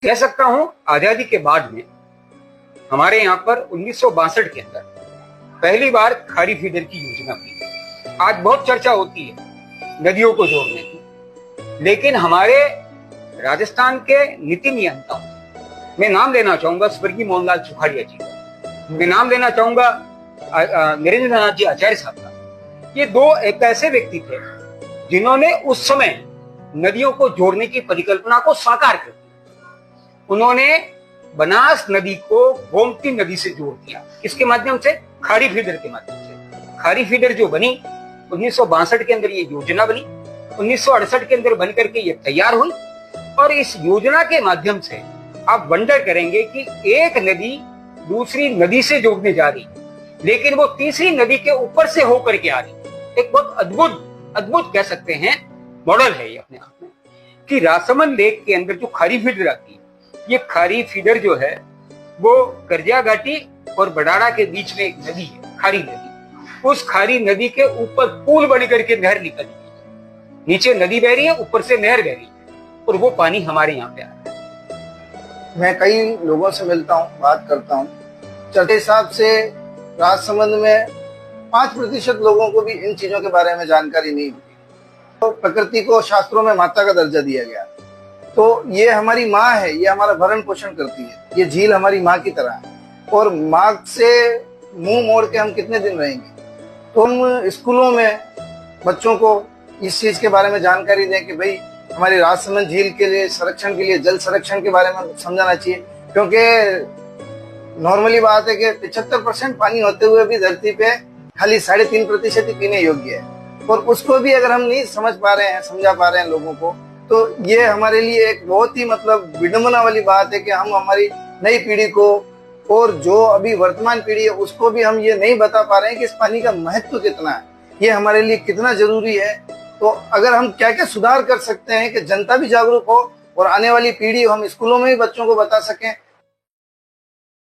कह सकता हूं आजादी के बाद में हमारे यहाँ पर 1962 के अंदर पहली बार खारी फीडर की योजना बनी। आज बहुत चर्चा होती है नदियों को जोड़ने की, लेकिन हमारे राजस्थान के नीति नियंता, मैं नाम लेना चाहूंगा स्वर्गीय मोहनलाल सुखाड़िया जी का, मैं नाम लेना चाहूंगा नरेंद्र नाथ जी आचार्य साहब का। ये दो एक ऐसे व्यक्ति थे जिन्होंने उस समय नदियों को जोड़ने की परिकल्पना को साकार कर दिया। उन्होंने बनास नदी को गोमती नदी से जोड़ दिया। किसके माध्यम से? खारी फीडर के माध्यम से। खारी फीडर जो बनी 1962 के अंदर, ये योजना बनी 1968 के अंदर बन करके ये तैयार हुई। और इस योजना के माध्यम से आप वंडर करेंगे कि एक नदी दूसरी नदी से जोड़ने जा रही, लेकिन वो तीसरी नदी के ऊपर से होकर के आ रही। एक बहुत अद्भुत कह सकते हैं मॉडल है ये अपने आप में, कि राजसमंद लेक के अंदर जो खारी फीडर आती है, ये खारी फीडर जो है वो करजा घाटी और बडाड़ा के बीच में एक नदी है, खारी नदी। उस खारी नदी के ऊपर पुल बन करके नहर निकल रही है, नीचे नदी बह रही है, ऊपर से नहर बह रही है, और वो पानी हमारे यहाँ पे आ रहा है। मैं कई लोगों से मिलता हूँ, बात करता हूँ, चर्चा हिसाब से राजसमंद में 5% लोगों को भी इन चीजों के बारे में जानकारी नहीं होती। तो प्रकृति को शास्त्रों में माता का दर्जा दिया गया, तो ये हमारी माँ है, ये हमारा भरण पोषण करती है। ये झील हमारी माँ की तरह है, और माँ से मुंह मोड़ के हम कितने दिन रहेंगे। तो हम स्कूलों में बच्चों को इस चीज के बारे में जानकारी दें कि भाई हमारी राजसमंद झील के लिए संरक्षण के लिए जल संरक्षण के बारे में समझाना चाहिए। क्योंकि नॉर्मली बात है कि 75% पानी होते हुए भी धरती पे खाली 3.5% ही पीने योग्य है, और उसको भी अगर हम नहीं समझ पा रहे हैं, समझा पा रहे हैं लोगों को, तो ये हमारे लिए एक बहुत ही विडंबना वाली बात है कि हम हमारी नई पीढ़ी को और जो अभी वर्तमान पीढ़ी है उसको भी हम ये नहीं बता पा रहे हैं कि इस पानी का महत्व कितना है, ये हमारे लिए कितना जरूरी है। तो अगर हम क्या क्या सुधार कर सकते हैं कि जनता भी जागरूक हो और आने वाली पीढ़ी हम स्कूलों में भी बच्चों को बता सकें